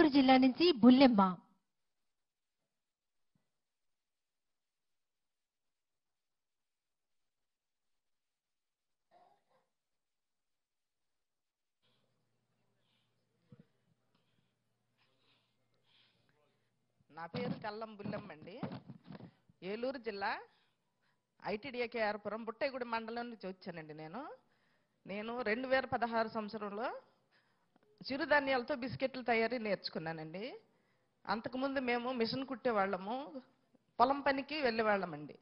గుంటూరు జిల్లా నుంచి బుల్లెమ్మ. నా పేరు కల్లం బుల్లెమ్మ అండి. ఏలూరు జిల్లా ఐటీడీఏకేఆర్పురం బుట్టైగూడి మండలం నుంచి వచ్చానండి. నేను 2016 సంవత్సరంలో చిరుధాన్యాలతో బిస్కెట్లు తయారీ నేర్చుకున్నానండి. అంతకుముందు మేము మిషన్ కుట్టేవాళ్ళము, పొలం పనికి వెళ్ళేవాళ్ళమండి.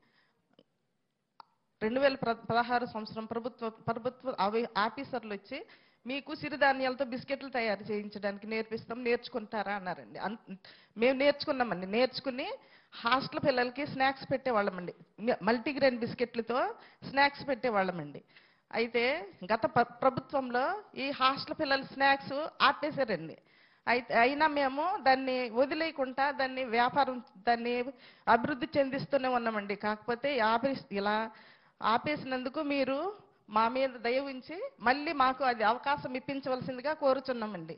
2016 సంవత్సరం ప్రభుత్వ ఆఫీసర్లు వచ్చి మీకు సిరిధాన్యాలతో బిస్కెట్లు తయారు చేయించడానికి నేర్చుకుంటారా అన్నారండి. మేము నేర్చుకున్నామండి. నేర్చుకుని హాస్టల్ పిల్లలకి స్నాక్స్ పెట్టేవాళ్ళమండి. మల్టీగ్రెయిన్ బిస్కెట్లతో స్నాక్స్ పెట్టేవాళ్ళమండి. అయితే గత ప్రభుత్వంలో ఈ హాస్టల్ పిల్లల స్నాక్స్ ఆపేశారండి. అయినా మేము దాన్ని వదిలేయకుండా దాన్ని అభివృద్ధి చెందిస్తూనే ఉన్నామండి. కాకపోతే ఇలా ఆపేసినందుకు మీరు మా మీద దయ ఉంచి మళ్ళీ మాకు అది అవకాశం ఇప్పించవలసిందిగా కోరుచున్నామండి.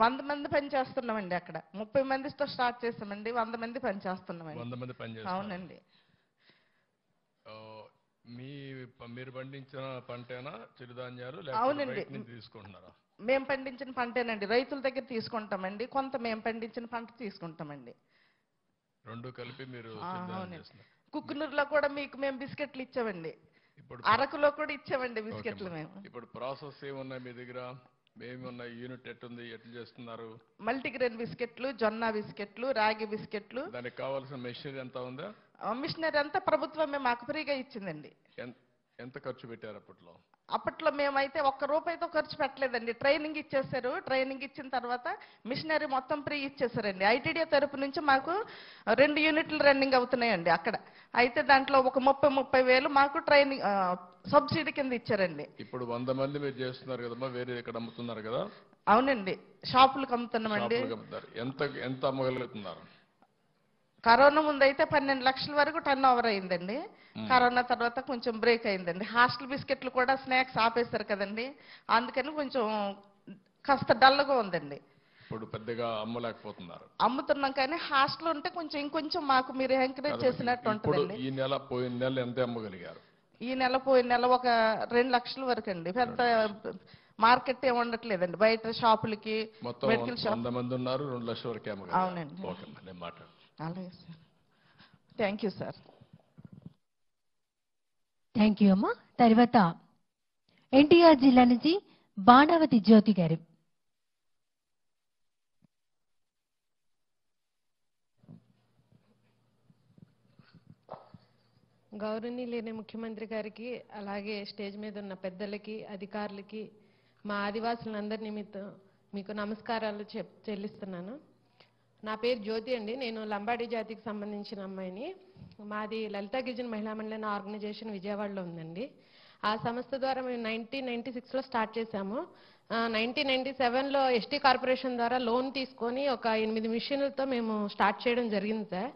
వంద మంది పని చేస్తున్నామండి. అక్కడ 30 మందితో స్టార్ట్ చేస్తామండి. 100 మంది పని చేస్తున్నామండి. 100 మంది పని చేస్తున్నారు. అవునండి. మీరు పండించిన పంటేనా చిరుధాన్యాలు అవునండి తీసుకుంటున్నారా? మేము పండించిన పంటేనండి. రైతుల దగ్గర తీసుకుంటామండి, కొంత మేము పండించిన పంట తీసుకుంటామండి. రెండు కలిపి మీరు కుక్కునూరులో కూడా మీకు మేము బిస్కెట్లు ఇచ్చామండి. ఇప్పుడు అరకులో కూడా ఇచ్చామండి బిస్కెట్లు. మేము ఇప్పుడు ప్రాసెస్ ఏమున్నాయి మీ దగ్గర? ఏమున్నాయి? యూనిట్ ఎట్టుంది? ఎట్లా చేస్తున్నారు? మల్టీగ్రెయిన్ బిస్కెట్లు, జొన్న బిస్కెట్లు, రాగి బిస్కెట్లు. దానికి కావాల్సిన మెషినరీ ఎంత ఉందా? మిషనరీ అంతా ప్రభుత్వమే మాకు ఫ్రీగా ఇచ్చిందండి. ఎంత ఖర్చు పెట్టారు అప్పట్లో? అప్పట్లో మేమైతే ₹1 ఖర్చు పెట్టలేదండి. ట్రైనింగ్ ఇచ్చేసారు. ట్రైనింగ్ ఇచ్చిన తర్వాత మిషనరీ మొత్తం ఫ్రీ ఇచ్చేసారండి. ఐటీడీఏ తరపు నుంచి మాకు 2 యూనిట్లు రన్నింగ్ అవుతున్నాయండి అక్కడ. అయితే దాంట్లో ఒక 30,000 వేలు మాకు ట్రైనింగ్ సబ్సిడీ కింద ఇచ్చారండి. ఇప్పుడు 100 మంది మీరు చేస్తున్నారు కదమ్మా, వేరే ఇక్కడ అమ్ముతున్నారు కదా? అవునండి, షాపులకు అమ్ముతున్నామండి. ఎంత అమ్మగలుగుతున్నారు? కరోనా ముందు అయితే 12 లక్షల వరకు టర్న్ ఓవర్ అయిందండి. కరోనా తర్వాత కొంచెం బ్రేక్ అయిందండి. హాస్టల్ బిస్కెట్లు కూడా స్నాక్స్ ఆపేశారు కదండి, అందుకని కొంచెం కాస్త డల్గా ఉందండి. ఇప్పుడు పెద్దగా అమ్మలేకపోతున్నారు. అమ్ముతున్నాం కానీ హాస్టల్ ఉంటే ఇంకొంచెం మాకు మీరు ఎంకరేజ్ చేసినట్టు ఉంటుందండి. ఈ నెల పోయిన నెల ఎంత అమ్మగలిగారు? ఈ నెల పోయిన నెల ఒక 2 లక్షల వరకు అండి. పెద్ద మార్కెట్ ఏమి ఉండట్లేదండి. బయట షాపులకి మెడికల్ షాప్ 100 మంది ఉన్నారు, 2 లక్షల వరకు అమ్మగలిగారు. అవునండి. ఓకే, నేను మాట్లాడు. అలాగే sir. Thank you sir. Thank you అమ్మా. తర్వాత ఎన్టీఆర్ జిల్లా నుంచి బాణావతి జ్యోతి గారు. గౌరవనీయులైన ముఖ్యమంత్రి గారికి, అలాగే స్టేజ్ మీద ఉన్న పెద్దలకి, అధికారులకి, మా ఆదివాసులందరి నిమిత్తం మీకు నమస్కారాలు చెల్లిస్తున్నాను. నా పేరు జ్యోతి అండి. నేను లంబాడి జాతికి సంబంధించిన అమ్మాయిని. మాది లలితా గిరిజన మహిళా మండలి ఆర్గనైజేషన్ విజయవాడలో ఉందండి. ఆ సంస్థ ద్వారా మేము 1996లో స్టార్ట్ చేశాము. 1997లో ఎస్టీ కార్పొరేషన్ ద్వారా లోన్ తీసుకొని ఒక 8 మిషన్లతో మేము స్టార్ట్ చేయడం జరిగింది సార్.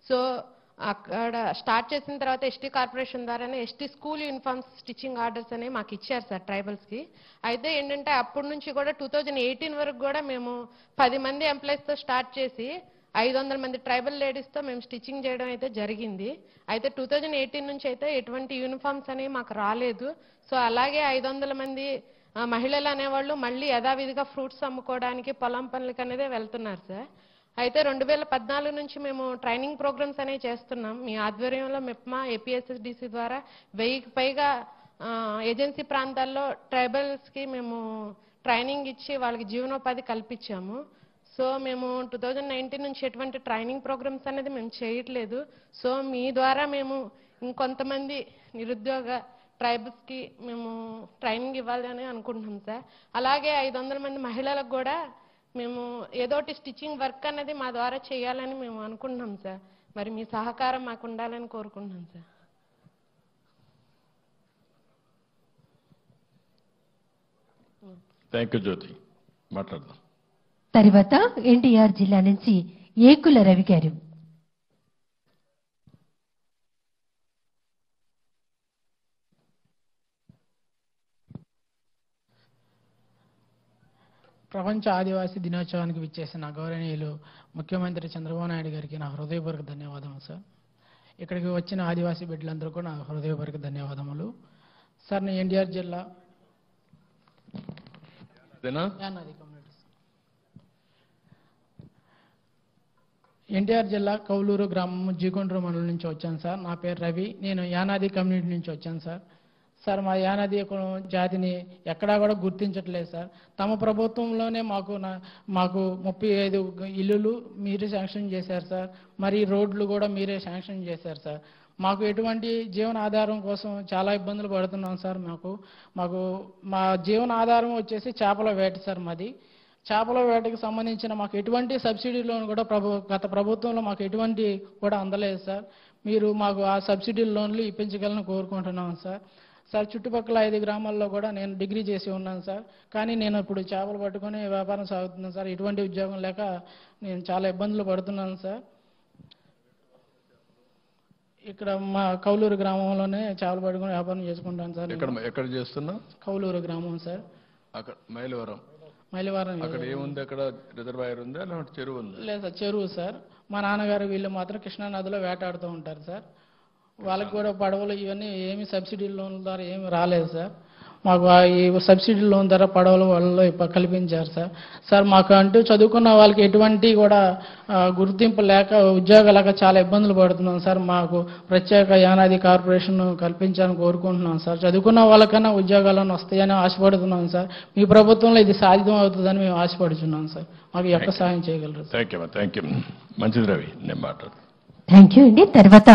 సో అక్కడ స్టార్ట్ చేసిన తర్వాత ఎస్టీ కార్పొరేషన్ ద్వారానే ST school uniforms stitching orders అనేవి మాకు ఇచ్చారు సార్ ట్రైబల్స్కి. అయితే ఏంటంటే అప్పటి నుంచి కూడా 2018 వరకు కూడా మేము 10 మంది ఎంప్లాయీస్తో స్టార్ట్ చేసి 500 మంది ట్రైబల్ లేడీస్తో మేము స్టిచ్చింగ్ చేయడం అయితే జరిగింది. అయితే 2018 నుంచి అయితే ఎటువంటి యూనిఫామ్స్ అనేవి మాకు రాలేదు. సో అలాగే 500 మంది మహిళలు అనేవాళ్ళు మళ్ళీ యథావిధిగా ఫ్రూట్స్ అమ్ముకోవడానికి పొలం పనులకి అనేది వెళ్తున్నారు సార్. అయితే 2014 నుంచి మేము ట్రైనింగ్ ప్రోగ్రామ్స్ అనేవి చేస్తున్నాం. మీ ఆధ్వర్యంలో మెప్మా ఏపీఎస్ఎస్డిసి ద్వారా 1000కి పైగా ఏజెన్సీ ప్రాంతాల్లో ట్రైబల్స్కి మేము ట్రైనింగ్ ఇచ్చి వాళ్ళకి జీవనోపాధి కల్పించాము. సో మేము 2019 నుంచి ఎటువంటి ట్రైనింగ్ ప్రోగ్రామ్స్ అనేది మేము చేయట్లేదు. సో మీ ద్వారా మేము ఇంకొంతమంది నిరుద్యోగ ట్రైబల్స్కి మేము ట్రైనింగ్ ఇవ్వాలి అని అనుకుంటున్నాం సార్. అలాగే 500 మంది మహిళలకు కూడా మేము ఏదోటి స్టిచ్చింగ్ వర్క్ అనేది మా ద్వారా చేయాలని మేము అనుకుంటున్నాం సార్. మరి మీ సహకారం మాకు ఉండాలని కోరుకుంటున్నాం సార్. థ్యాంక్ యూ జ్యోతి. మాట్లాడదాం. తర్వాత ఎన్టీఆర్ జిల్లా నుంచి ఏకుల రవి గారు. ప్రపంచ ఆదివాసీ దినోత్సవానికి విచ్చేసిన గౌరవనీయులు ముఖ్యమంత్రి చంద్రబాబు నాయుడు గారికి నా హృదయపూర్వక ధన్యవాదములు సార్. ఇక్కడికి వచ్చిన ఆదివాసీ బిడ్డలందరూ కూడా నా హృదయపూర్వక ధన్యవాదములు సార్. నేను ఎన్టీఆర్ జిల్లా ఎన్టీఆర్ జిల్లా కౌలూరు గ్రామం జీకొండ్రు మండలం నుంచి వచ్చాను సార్. నా పేరు రవి. నేను యానాది కమ్యూనిటీ నుంచి వచ్చాను సార్. సార్ మా యానాది జాతిని ఎక్కడా కూడా గుర్తించట్లేదు సార్. తమ ప్రభుత్వంలోనే మాకు 35 ఇల్లులు మీరే శాంక్షన్ చేశారు సార్. మరి రోడ్లు కూడా మీరే శాంక్షన్ చేశారు సార్. మాకు ఎటువంటి జీవన ఆధారం కోసం చాలా ఇబ్బందులు పడుతున్నాం సార్. మా జీవన ఆధారం వచ్చేసి చేపల వేట సార్. మాది చేపల వేటకి సంబంధించిన మాకు ఎటువంటి సబ్సిడీ లోన్ కూడా గత ప్రభుత్వంలో మాకు ఎటువంటి కూడా అందలేదు సార్. మీరు మాకు ఆ సబ్సిడీ లోన్లు ఇప్పించగలని కోరుకుంటున్నాం సార్. సార్ చుట్టుపక్కల 5 గ్రామాల్లో కూడా నేను డిగ్రీ చేసి ఉన్నాను సార్. కానీ నేను ఇప్పుడు చేపలు పట్టుకొని వ్యాపారం సాగుతున్నాను సార్. ఎటువంటి ఉద్యోగం లేక నేను చాలా ఇబ్బందులు పడుతున్నాను సార్. ఇక్కడ మా కౌలూరు గ్రామంలోనే చేపలు పట్టుకొని వ్యాపారం చేసుకుంటాను సార్. ఎక్కడ చేస్తున్నా? కౌలూరు గ్రామం సార్. అక్కడ మైలవరం. అక్కడ ఏముంది? అక్కడ రిజర్వాయర్ ఉందా లేదంటే చెరువు ఉందా? లేదు సార్, చెరువు సార్. మా నాన్నగారు వీళ్ళు మాత్రం కృష్ణా నదిలో వేటాడుతూ ఉంటారు సార్. వాళ్ళకి కూడా పడవలు ఇవన్నీ ఏమి సబ్సిడీ లోన్ల ద్వారా ఏమి రాలేదు సార్. మాకు ఈ సబ్సిడీ లోన్ ద్వారా పడవలు వాళ్ళు కల్పించారు సార్. సార్ మాకు అంటూ చదువుకున్న వాళ్ళకి ఎటువంటి కూడా గుర్తింపు లేక ఉద్యోగాలు లేక చాలా ఇబ్బందులు పడుతున్నాం సార్. మాకు ప్రత్యేక యానాది కార్పొరేషన్ కల్పించాలని కోరుకుంటున్నాం సార్. చదువుకున్న వాళ్ళకన్నా ఉద్యోగాలను వస్తాయని ఆశపడుతున్నాం సార్. మీ ప్రభుత్వంలో ఇది సాధ్యం అవుతుందని మేము ఆశపడుతున్నాం సార్. మాకు ఎక్కడ సహాయం చేయగలరు? Thank you. మంచిది రవి, నేను మాట్లాడు. థ్యాంక్ యూ అండి. తర్వాత